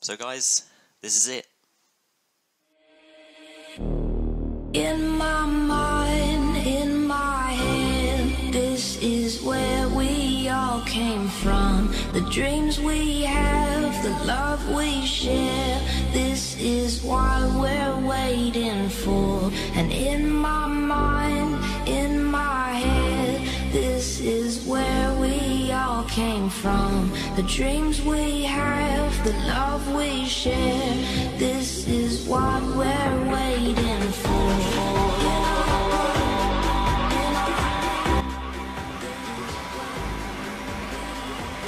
So guys, this is it. In my mind, in my head, this is where we all came from. The dreams we have, the love we share, this is what we're waiting for. And in my mind, in my head, this is where we all came from. The dreams we have, the love we share, this is what we're waiting for.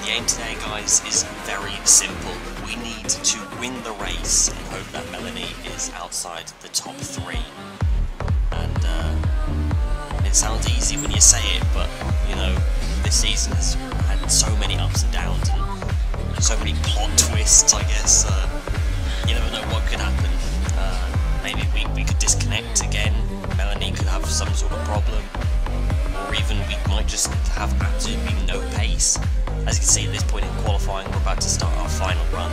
The aim today, guys, is very simple. We need to win the race and hope that Melanie is outside the top 3. And it sounds easy when you say it, but you know, this season has had so many ups and downs and so many plot twists, I guess. You never know what could happen. Maybe we could disconnect again, Melanie could have some sort of problem, or even we might just have absolutely no pace. As you can see at this point in qualifying, we're about to start our final run.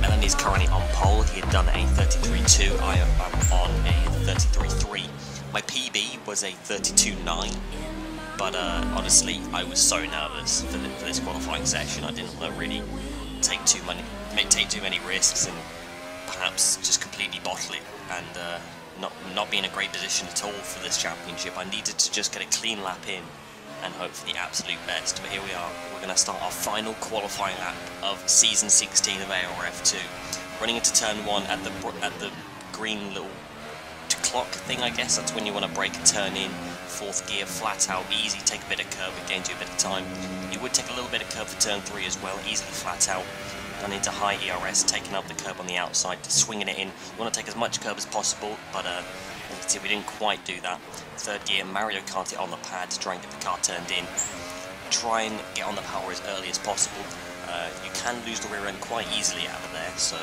Melanie's currently on pole. He had done a 33.2, I am on a 33.3. My PB was a 32.9, but honestly, I was so nervous for this qualifying session. I didn't want to really take too many risks and perhaps just completely bottle it and not be in a great position at all for this championship. I needed to just get a clean lap in and hope for the absolute best. But here we are. We're going to start our final qualifying lap of season 16 of ARF2. Running into turn 1 at the green little clock thing, I guess. That's when you want to brake and turn in. 4th gear, flat out, easy. Take a bit of curve, it gains you a bit of time. You would take a little bit of curve for turn 3 as well. Easily flat out. Done into high ERS, taking up the curb on the outside, swinging it in. You want to take as much curb as possible, but you can see we didn't quite do that. 3rd gear, Mario Kart it on the pad to try and get the car turned in. Try and get on the power as early as possible. You can lose the rear end quite easily out of there, so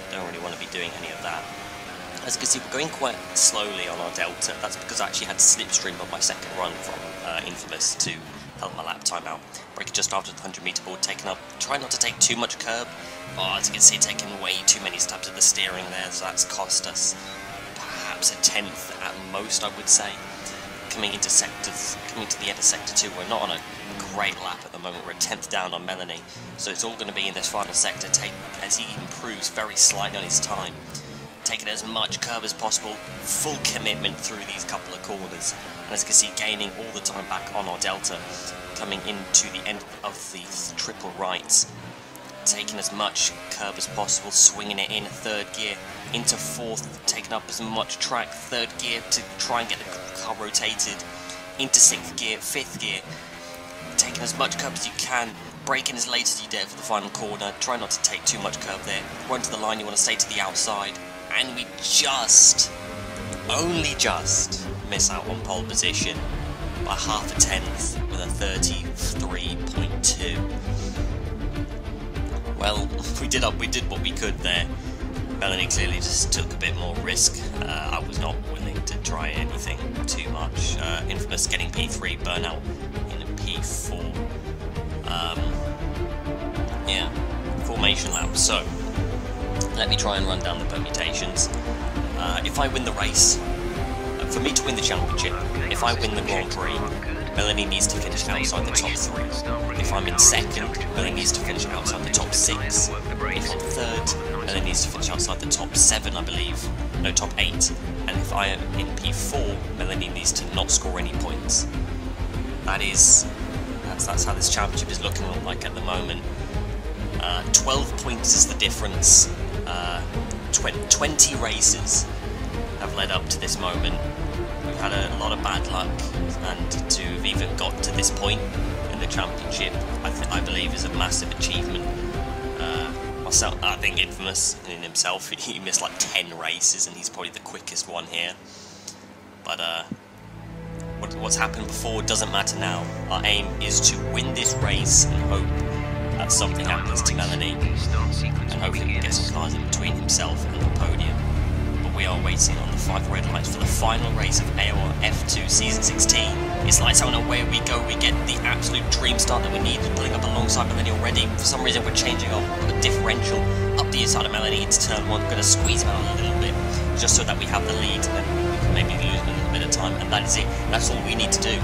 don't really want to be doing any of that. As you can see, we're going quite slowly on our Delta. That's because I actually had slipstream on my second run from Infamous to help my lap time out. Braking just after the 100 meter board, taken up. Try not to take too much curb. Oh, as you can see, taking way too many stabs at the steering there, so that's cost us perhaps a 10th at most, I would say. Coming to the end of sector 2, we're not on a great lap at the moment. We're a 10th down on Melanie, so it's all going to be in this final sector. As he improves very slightly on his time, taking as much curb as possible, full commitment through these couple of corners. And as you can see, gaining all the time back on our Delta, coming into the end of the triple rights, taking as much curb as possible, swinging it in 3rd gear, into 4th, taking up as much track, 3rd gear to try and get the car rotated, into 6th gear, 5th gear, taking as much curb as you can, braking as late as you dare for the final corner, try not to take too much curb there, run to the line, you want to stay to the outside, and we only just miss out on pole position by half a 10th with a 33.2. Well, we did what we could there. Melanie clearly just took a bit more risk. I was not willing to try anything too much. Infamous getting P3, burnout in P4. Yeah, formation lap. So let me try and run down the permutations. If I win the race, for me to win the championship, if I win the Grand Prix, Melanie needs to finish outside the top 3. If I'm in 2nd, Melanie needs to finish outside the top 6. If I'm 3rd, Melanie needs to finish outside the top 7, I believe. No, top 8. And if I am in P4, Melanie needs to not score any points. That's how this championship is looking like at the moment. 12 points is the difference. 20 races have led up to this moment. We've had a lot of bad luck, and to have even got to this point in the championship, I believe is a massive achievement. I think Infamous in himself, he missed like 10 races, and he's probably the quickest one here. But what's happened before doesn't matter now. Our aim is to win this race and hope that something happens to Melanie, and hopefully we can get some cars in between himself and the podium. But we are waiting on the 5 red lights for the final race of ARF2 Season 16. It's lights out and away we go. We get the absolute dream start that we need, pulling up alongside Melanie already. For some reason we're changing our differential up the the inside of Melanie into turn 1. Going to squeeze him out a little bit, just so that we have the lead, and then we can maybe lose a little bit of time, and that is it. That's all we need to do.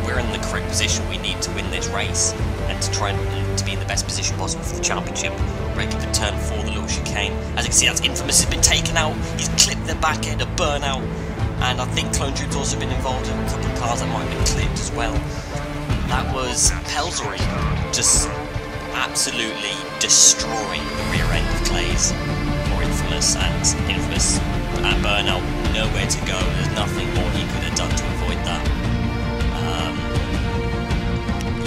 We're in the correct position. We need to win this race, and to try to be in the best position possible for the championship. Breaking for turn 4, the little chicane. As you can see, that's Infamous has been taken out. He's clipped the back end, a burnout, and I think Clone Troop's also been involved in a couple of cars that might have been clipped as well. That was Pelzery just absolutely destroying the rear end of Clay's or Infamous, and Infamous at burnout, nowhere to go. There's nothing more he could have done to avoid that.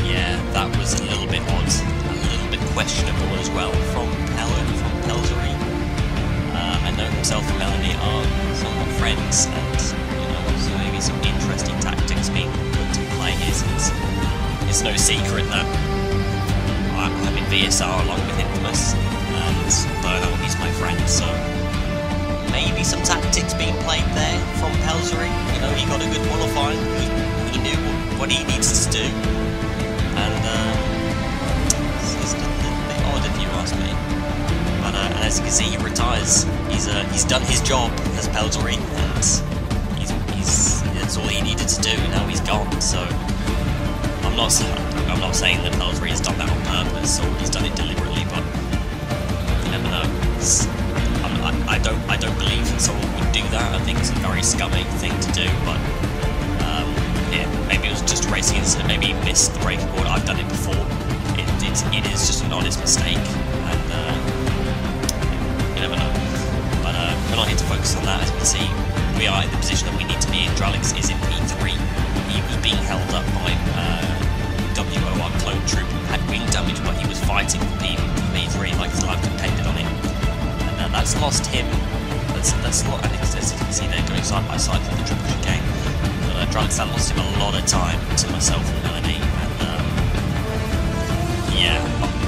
Yeah, that was a little bit odd, a little bit questionable as well from Pelzery. I know himself and Melanie are somewhat friends, and you know, so maybe some interesting tactics being put to play. It's no secret that I'm in VSR along with Infamous, and Burnout is my friend, so maybe some tactics being played there from Pelzery. You know, he got a good qualifying, he knew what he needs to do, and it's just a little bit odd if you ask me. But and as you can see, he retires. He's done his job as Pelzery, and that's all he needed to do. Now he's gone, so I'm not saying that Pelzery has done that on purpose or he's done it deliberately, but you never know. I don't believe that someone would do that. I think it's a very scummy thing to do, but yeah, maybe it was just a racing incident. Maybe he missed the braking order. I've done it before. It is just an honest mistake, and you never know. But we're not here to focus on that. As you can see, we are in the position that we need to be in. Dralix is in P3. He was being held up by WOR Clone Troop, had wing damage, but he was fighting for P3 like his life depended on it. And that's lost him. That's not, and as you can see, they're going side by side through the triple chicane. But Dralix, that lost him a lot of time to myself and Melanie. And yeah,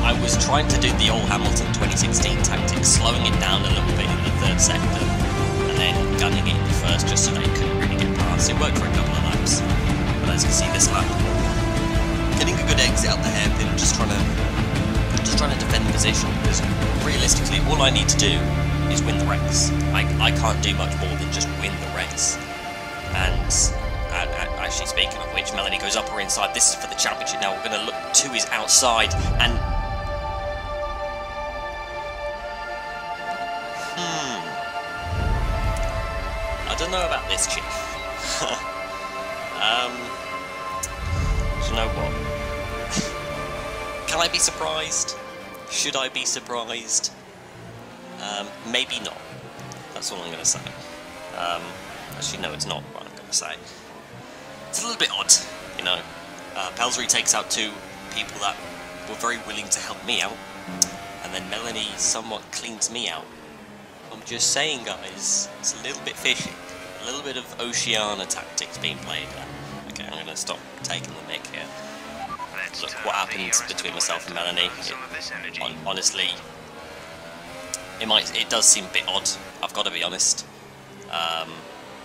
I was trying to do the old Hamilton 2016 tactic, slowing it down a little bit in the third sector, and then gunning it in the first just so they couldn't really get past. It worked for a couple of laps, but as you can see this lap, getting a good exit out the hairpin, just trying to defend the position, because realistically all I need to do is win the race. I can't do much more than just win the race. And actually, speaking of which, Melanie goes up or inside. This is for the championship now. We're going to look to his outside, and I don't know about this, Chief. Do you know what? Can I be surprised? Should I be surprised? Maybe not. That's all I'm going to say. Actually, no, it's not what I'm going to say. It's a little bit odd, you know. Pelzery takes out two people that were very willing to help me out, and then Melanie somewhat cleans me out. I'm just saying, guys, it's a little bit fishy. A little bit of Oceania tactics being played there. Okay, I'm going to stop taking the mic here. Look what happens between myself and Melanie. Honestly, it does seem a bit odd, I've got to be honest.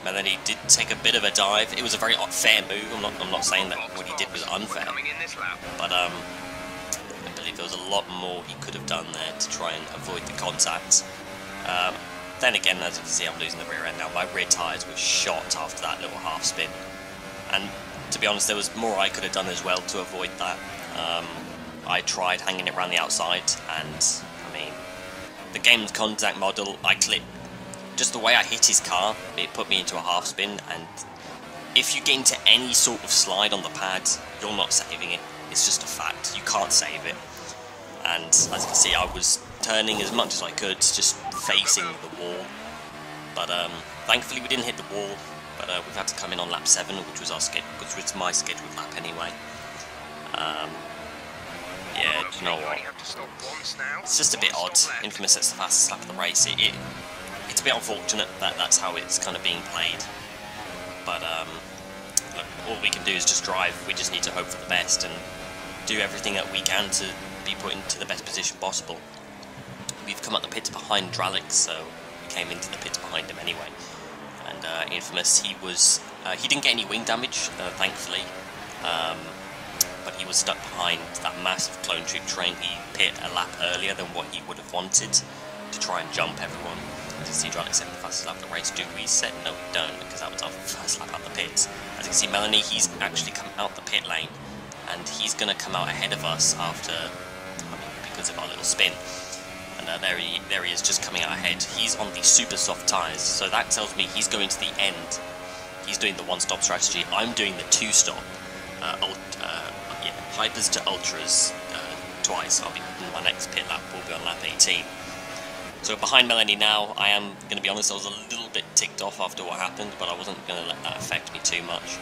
Melanie did take a bit of a dive. It was a very fair move. I'm not saying that what he did was unfair, but I believe there was a lot more he could have done there to try and avoid the contact. Then again, as you can see, I'm losing the rear end now. My rear tyres were shot after that little half spin, and to be honest, there was more I could have done as well to avoid that. I tried hanging it around the outside, and I mean, the game's contact model, I clipped. Just the way I hit his car, it put me into a half spin, and if you get into any sort of slide on the pad, you're not saving it. It's just a fact. You can't save it. And as you can see, I was turning as much as I could, just facing the wall. But thankfully we didn't hit the wall. But we've had to come in on lap 7, which was my scheduled lap anyway. Yeah, do you know what? It's just a bit odd. Infamous sets the fastest lap of the race. It's a bit unfortunate that that's how it's kind of being played. But look, all we can do is just drive. We just need to hope for the best and do everything that we can to be put into the best position possible. We've come up the pits behind Dralix, so we came into the pits behind him anyway. And Infamous, he didn't get any wing damage, thankfully, but he was stuck behind that massive clone troop train. He pit a lap earlier than what he would have wanted, to try and jump everyone. As you can see, Dralik setting the fastest lap of the race. Do we set? No, we don't, because that was our first lap out the pits. As you can see, Melanie, he's actually come out the pit lane, and he's going to come out ahead of us after, because of our little spin. And there he is, just coming out ahead. He's on the super soft tyres, so that tells me he's going to the end. He's doing the one-stop strategy. I'm doing the two-stop. Hypers to ultras twice. I'll be my next pit lap will be on lap 18. So behind Melanie now, I am going to be honest, I was a little bit ticked off after what happened, but I wasn't going to let that affect me too much.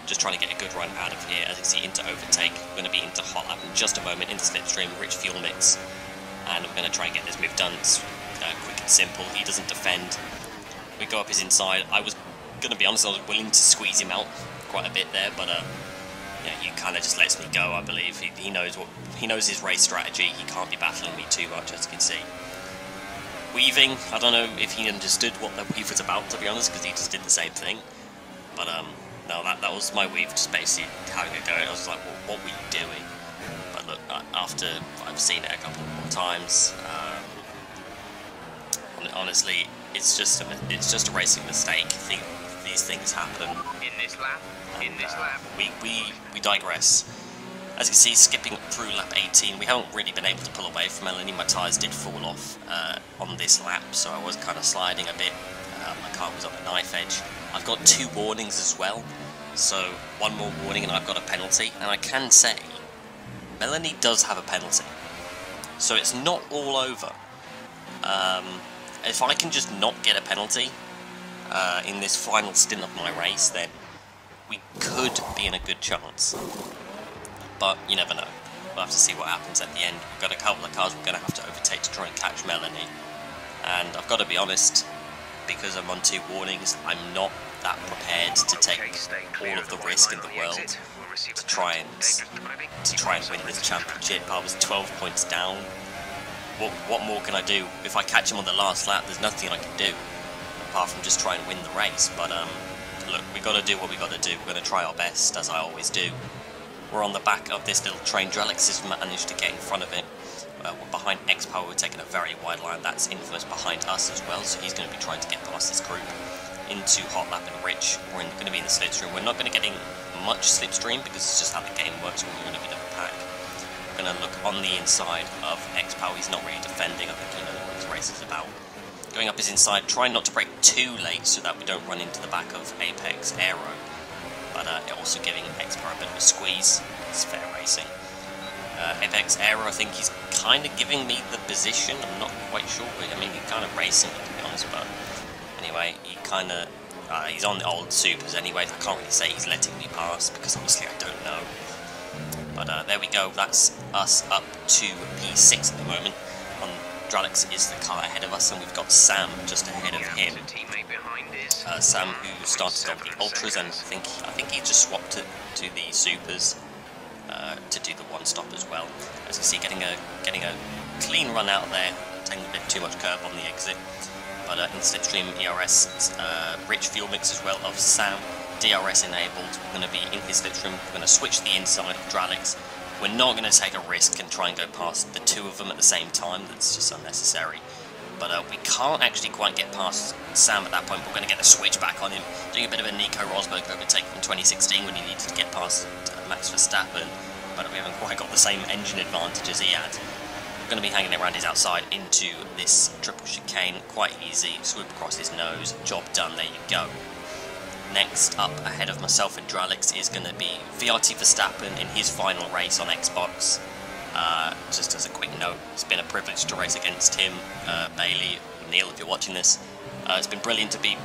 Just trying to get a good run out of here. As you can see, into overtake. We're going to be into hot lap in just a moment, into slipstream, rich fuel mix. And we're going to try and get this move done. It's quick and simple. He doesn't defend. We go up his inside. I was going to be honest, I was willing to squeeze him out quite a bit there, but yeah, he kind of just lets me go, I believe. He knows his race strategy. He can't be battling me too much, as you can see. Weaving, I don't know if he understood what the weave was about, to be honest, because he just did the same thing. But no, that was my weave, just basically having a go. I was like, well, what were you doing? But look, after I've seen it a couple more times, honestly, it's just a racing mistake. These things happen. In this lap, we digress. As you can see, skipping through lap 18, we haven't really been able to pull away from Melanie. My tyres did fall off on this lap, so I was kind of sliding a bit. My car was on a knife edge. I've got 2 warnings as well, so 1 more warning and I've got a penalty. And I can say, Melanie does have a penalty, so it's not all over. If I can just not get a penalty in this final stint of my race, then we could be in a good chance. But you never know. We'll have to see what happens at the end. We've got a couple of cars we're going to have to overtake to try and catch Melanie. And I've got to be honest, because I'm on 2 warnings, I'm not that prepared to take all of the risk in the world to try and win this championship. I was 12 points down. What more can I do? If I catch him on the last lap, there's nothing I can do apart from just try and win the race. But look, we've got to do what we've got to do. We're going to try our best, as I always do. We're on the back of this little train. Dralik has managed to get in front of it. We're behind X-Power. We're taking a very wide line. That's Infamous behind us as well, so he's going to be trying to get past this group into Hot Lap and Rich. We're going to be in the slipstream. We're not going to get much slipstream because it's just how the game works when we're in a bit of a pack. We're going to look on the inside of X-Power. He's not really defending. I think he knows what his race is about. Going up his inside, trying not to brake too late so that we don't run into the back of Apex Aero. But also giving X-Power a bit of a squeeze. It's fair racing. Apex Aero, I think he's kind of giving me the position. I'm not quite sure. I mean, he's kind of racing, to be honest. But anyway, he kind of he's on the old supers anyway. I can't really say he's letting me pass because obviously I don't know. But there we go. That's us up to P6 at the moment. Dralik is the car ahead of us, and we've got Sam just ahead of him. Sam, who started on the Ultras, and I think he just swapped it to the Supers to do the one-stop as well. As you see, getting a clean run out there, taking a bit too much curb on the exit. But in slipstream ERS, rich fuel mix as well of Sam, DRS enabled. We're going to be in his slipstream. We're going to switch the inside of Dralik's. We're not going to take a risk and try and go past the 2 of them at the same time. That's just unnecessary. But we can't actually quite get past Sam at that point. We're going to get a switch back on him, doing a bit of a Nico Rosberg overtake from 2016 when he needed to get past Max Verstappen. But we haven't quite got the same engine advantage as he had. We're going to be hanging around his outside into this triple chicane. Quite easy. Swoop across his nose. Job done. There you go. Next up, ahead of myself and Dralik, is going to be VRT Verstappen in his final race on Xbox. Just as a quick note, it's been a privilege to race against him. Bailey, Neil, if you're watching this, it's been brilliant to be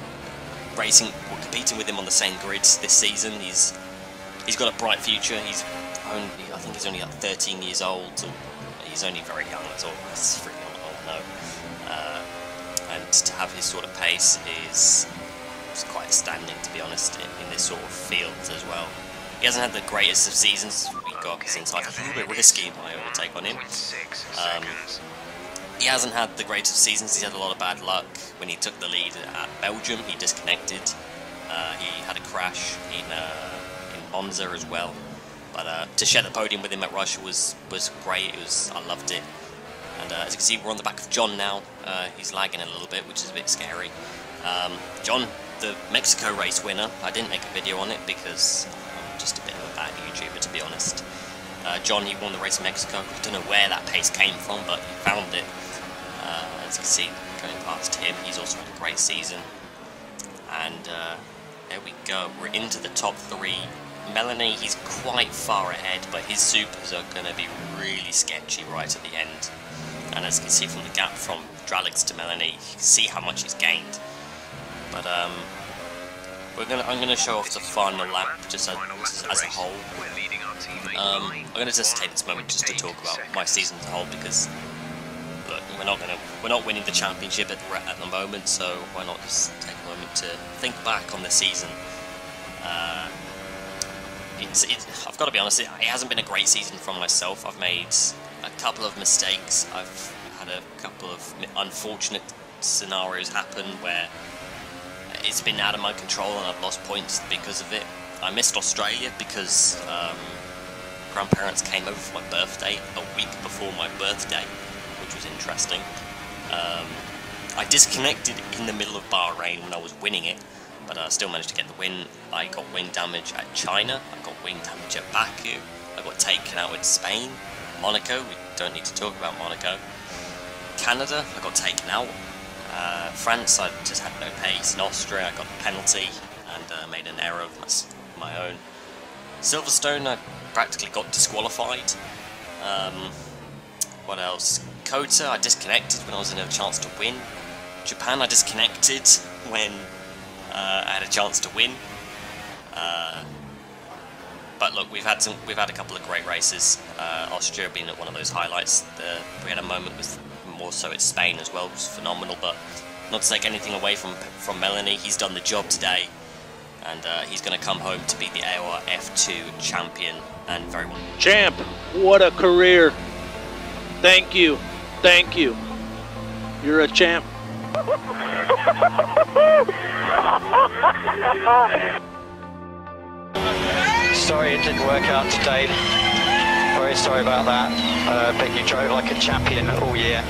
competing with him on the same grids this season. He's got a bright future. I think he's only like 13 years old. So he's only very young. That's all. That's really all I know. And to have his sort of pace is quite outstanding, to be honest, in this sort of field as well. He hasn't had the greatest of seasons. We got his inside a little bit risky, my overtake on him. He hasn't had the greatest of seasons. He's had a lot of bad luck. When he took the lead at Belgium, he disconnected. He had a crash in Monza as well. But to share the podium with him at Russia was great. I loved it. And as you can see, we're on the back of John now. He's lagging a little bit, which is a bit scary. John, the Mexico race winner, I didn't make a video on it because I'm just a bit of a bad YouTuber, to be honest. John, he won the race in Mexico. I don't know where that pace came from, but he found it. As you can see, going past him, he's also had a great season. And there we go, we're into the top 3. Melanie, he's quite far ahead, but his supers are going to be really sketchy right at the end. And as you can see from the gap from Dralix to Melanie, you can see how much he's gained. But I'm going to show off the final lap just as a whole. I'm going to just take this moment just to talk about my season as a whole, because look, we're not winning the championship at the moment, so why not just take a moment to think back on the season. I've got to be honest, it hasn't been a great season for myself. I've made a couple of mistakes. I've had a couple of unfortunate scenarios happen where it's been out of my control and I've lost points because of it. I missed Australia because grandparents came over for my birthday a week before my birthday, which was interesting. I disconnected in the middle of Bahrain when I was winning it, but I still managed to get the win. I got wing damage at China, I got wing damage at Baku, I got taken out in Spain, Monaco, we don't need to talk about Monaco. Canada, I got taken out. France, I just had no pace. In Austria, I got a penalty and made an error of my own. Silverstone, I practically got disqualified. What else? Kota, I disconnected when I was in a chance to win. Japan, I disconnected when I had a chance to win. But look, we've had a couple of great races. Austria being one of those highlights. We had a moment with more so at Spain as well, which was phenomenal. But not to take anything away from Melanie, he's done the job today, and he's going to come home to be the AOR F2 champion, and very well. Champ, what a career! Thank you, thank you. You're a champ. Sorry it didn't work out today. Very sorry about that. But you drove like a champion all year,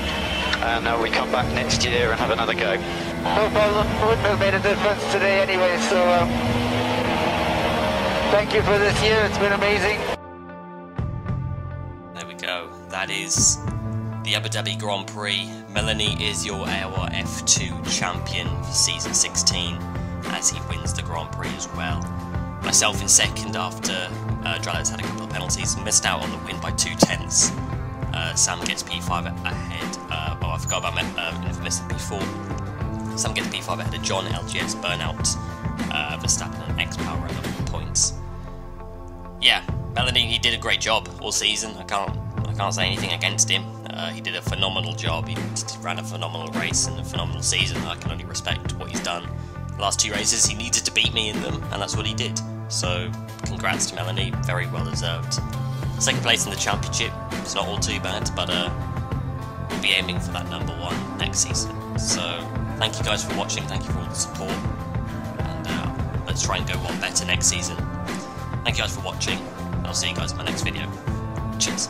and we come back next year and have another go. No problem. Wouldn't have made a difference today anyway, so thank you for this year. It's been amazing. There we go. That is the Abu Dhabi Grand Prix. Melanie is your AOR F2 champion for season 16, as he wins the Grand Prix as well. Myself in second after Dralix had a couple of penalties, missed out on the win by 2/10. Sam gets P5 ahead. Oh, I forgot about Infamous P4. Sam gets P5 ahead of John, LGS, Burnout, Verstappen, and X-Power at 11 points. Yeah, Melanie, he did a great job all season. I can't say anything against him. He did a phenomenal job. He ran a phenomenal race and a phenomenal season. I can only respect what he's done. The last 2 races, he needed to beat me in them, and that's what he did. So, congrats to Melanie, very well deserved. Second place in the championship, it's not all too bad, but we'll be aiming for that #1 next season. So, thank you guys for watching, thank you for all the support, and let's try and go one better next season. Thank you guys for watching, and I'll see you guys in my next video. Cheers.